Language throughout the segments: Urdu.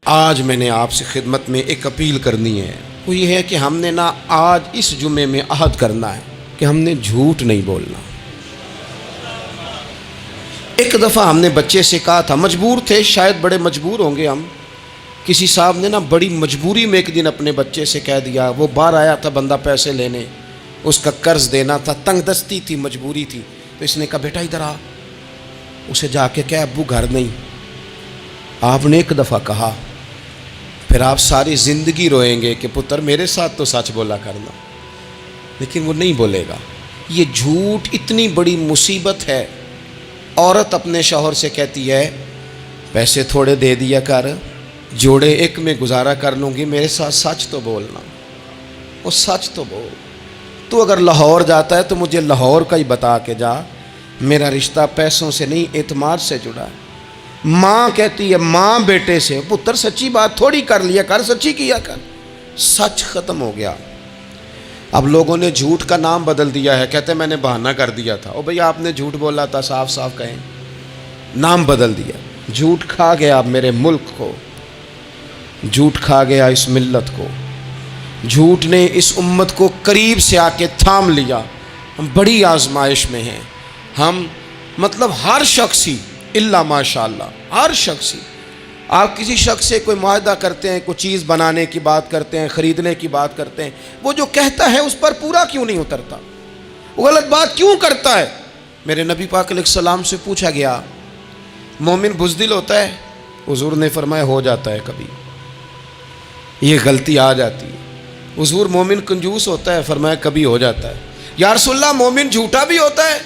آج میں نے آپ سے خدمت میں ایک اپیل کرنی ہے، وہ یہ ہے کہ ہم نے نا آج اس جمعے میں عہد کرنا ہے کہ ہم نے جھوٹ نہیں بولنا۔ ایک دفعہ ہم نے بچے سے کہا تھا، مجبور تھے، شاید بڑے مجبور ہوں گے ہم، کسی صاحب نے نا بڑی مجبوری میں ایک دن اپنے بچے سے کہہ دیا، وہ باہر آیا تھا بندہ پیسے لینے، اس کا قرض دینا تھا، تنگ دستی تھی، مجبوری تھی، تو اس نے کہا بیٹا ادھر آ، اسے جا کے کہا ابو گھر نہیں۔ آپ نے ایک دفعہ کہا، پھر آپ ساری زندگی روئیں گے کہ پتر میرے ساتھ تو سچ بولا کرنا، لیکن وہ نہیں بولے گا۔ یہ جھوٹ اتنی بڑی مصیبت ہے۔ عورت اپنے شوہر سے کہتی ہے پیسے تھوڑے دے دیا کر، جوڑے ایک میں گزارا کر لوں گی، میرے ساتھ سچ تو بولنا، وہ سچ تو بول۔ تو اگر لاہور جاتا ہے تو مجھے لاہور کا ہی بتا کے جا، میرا رشتہ پیسوں سے نہیں اعتماد سے جڑا ہے۔ ماں کہتی ہے ماں بیٹے سے، پتر سچی بات تھوڑی کر لیا کر، سچی کیا کر۔ سچ ختم ہو گیا۔ اب لوگوں نے جھوٹ کا نام بدل دیا ہے، کہتے ہیں میں نے بہانہ کر دیا تھا۔ او بھئی آپ نے جھوٹ بولا تھا، صاف صاف کہیں، نام بدل دیا۔ جھوٹ کھا گیا اب میرے ملک کو، جھوٹ کھا گیا اس ملت کو، جھوٹ نے اس امت کو قریب سے آ کے تھام لیا۔ ہم بڑی آزمائش میں ہیں، ہم مطلب ہر شخص ہی الا ماشاءاللہ، ہر شخص ہی، آپ کسی شخص سے کوئی معاہدہ کرتے ہیں، کوئی چیز بنانے کی بات کرتے ہیں، خریدنے کی بات کرتے ہیں، وہ جو کہتا ہے اس پر پورا کیوں نہیں اترتا؟ وہ غلط بات کیوں کرتا ہے؟ میرے نبی پاک علیہ السلام سے پوچھا گیا مومن بزدل ہوتا ہے؟ حضور نے فرمایا ہو جاتا ہے، کبھی یہ غلطی آ جاتی ہے۔ حضور مومن کنجوس ہوتا ہے؟ فرمایا کبھی ہو جاتا ہے۔ یا رسول اللہ مومن جھوٹا بھی ہوتا ہے؟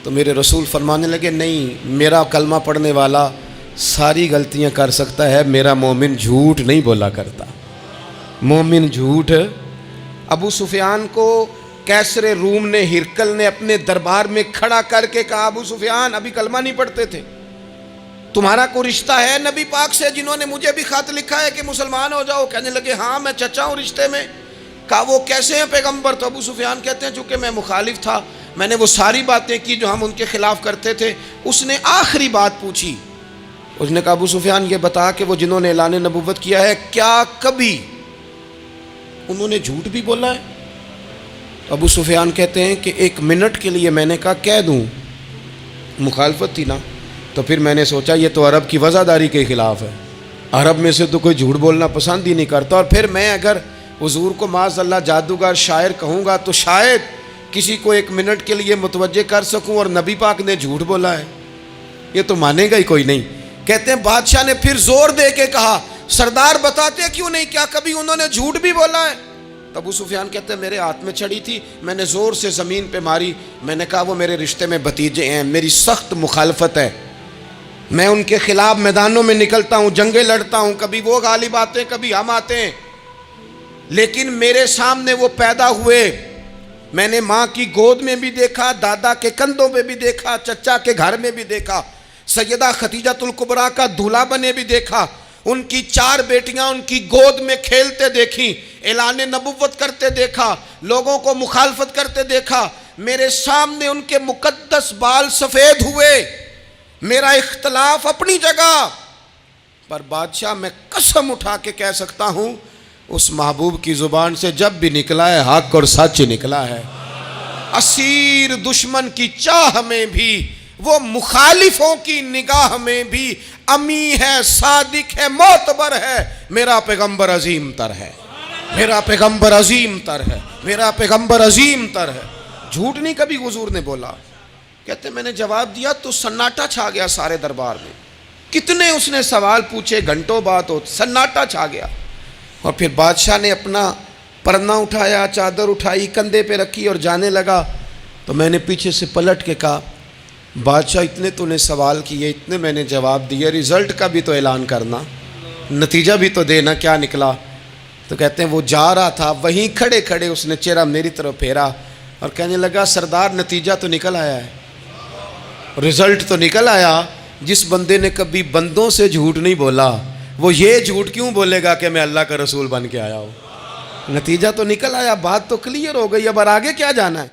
تو میرے رسول فرمانے لگے نہیں، میرا کلمہ پڑھنے والا ساری غلطیاں کر سکتا ہے، میرا مومن جھوٹ نہیں بولا کرتا۔ مومن جھوٹ۔ ابو سفیان کو کیسر روم نے، ہرقل نے اپنے دربار میں کھڑا کر کے کہا ابو سفیان ابھی کلمہ نہیں پڑھتے تھے، تمہارا کوئی رشتہ ہے نبی پاک سے جنہوں نے مجھے بھی خط لکھا ہے کہ مسلمان ہو جاؤ؟ کہنے لگے ہاں میں چچا ہوں رشتے میں۔ کہا وہ کیسے ہیں پیغمبر؟ تو ابو سفیان کہتے ہیں چونکہ میں مخالف تھا، میں نے وہ ساری باتیں کی جو ہم ان کے خلاف کرتے تھے۔ اس نے آخری بات پوچھی، اس نے کہا ابو سفیان یہ بتا کہ وہ جنہوں نے اعلان نبوت کیا ہے کیا کبھی انہوں نے جھوٹ بھی بولا ہے؟ ابو سفیان کہتے ہیں کہ ایک منٹ کے لیے میں نے کہا کہہ دوں، مخالفت تھی نا، تو پھر میں نے سوچا یہ تو عرب کی وزاداری کے خلاف ہے، عرب میں سے تو کوئی جھوٹ بولنا پسند ہی نہیں کرتا، اور پھر میں اگر حضور کو معاذ اللہ جادوگر شاعر کہوں گا تو شاید کسی کو ایک منٹ کے لیے متوجہ کر سکوں، اور نبی پاک نے جھوٹ بولا ہے، یہ تو مانے گا ہی کوئی نہیں۔ کہتے ہیں بادشاہ نے پھر زور دے کے کہا سردار بتاتے کیوں نہیں، کیا کبھی انہوں نے جھوٹ بھی بولا ہے؟ تو ابو سفیان کہتے ہیں میرے ہاتھ میں چھڑی تھی، میں نے زور سے زمین پہ ماری، میں نے کہا وہ میرے رشتے میں بھتیجے ہیں، میری سخت مخالفت ہے، میں ان کے خلاف میدانوں میں نکلتا ہوں، جنگیں لڑتا ہوں، کبھی وہ غالب آتے ہیں کبھی ہم آتے ہیں، لیکن میرے سامنے وہ پیدا ہوئے، میں نے ماں کی گود میں بھی دیکھا، دادا کے کندھوں پہ بھی دیکھا، چچا کے گھر میں بھی دیکھا، سیدہ خدیجۃ الکبریٰ کا دولہا بنے بھی دیکھا، ان کی 4 بیٹیاں ان کی گود میں کھیلتے دیکھیں، اعلان نبوت کرتے دیکھا، لوگوں کو مخالفت کرتے دیکھا، میرے سامنے ان کے مقدس بال سفید ہوئے، میرا اختلاف اپنی جگہ، پر بادشاہ میں قسم اٹھا کے کہہ سکتا ہوں اس محبوب کی زبان سے جب بھی نکلا ہے حق اور سچ نکلا ہے۔ اسیر دشمن کی چاہ میں بھی، وہ مخالفوں کی نگاہ میں بھی امی ہے، صادق ہے، معتبر ہے، میرا پیغمبر عظیم تر ہے، میرا پیغمبر عظیم تر ہے، میرا پیغمبر عظیم تر ہے۔ جھوٹ نہیں کبھی حضور نے بولا۔ کہتے میں نے جواب دیا تو سناٹا چھا گیا سارے دربار میں، کتنے اس نے سوال پوچھے، گھنٹوں بات ہو، سناٹا چھا گیا۔ اور پھر بادشاہ نے اپنا پرنا اٹھایا، چادر اٹھائی، کندھے پہ رکھی اور جانے لگا، تو میں نے پیچھے سے پلٹ کے کہا بادشاہ اتنے تو نے سوال کیے، اتنے میں نے جواب دیے، رزلٹ کا بھی تو اعلان کرنا، نتیجہ بھی تو دینا، کیا نکلا؟ تو کہتے ہیں وہ جا رہا تھا، وہیں کھڑے کھڑے اس نے چہرہ میری طرف پھیرا اور کہنے لگا سردار نتیجہ تو نکل آیا ہے، رزلٹ تو نکل آیا۔ جس بندے نے کبھی بندوں سے جھوٹ نہیں بولا وہ یہ جھوٹ کیوں بولے گا کہ میں اللہ کا رسول بن کے آیا ہوں؟ نتیجہ تو نکل آیا، بات تو کلیئر ہو گئی، اب آگے کیا جانا ہے؟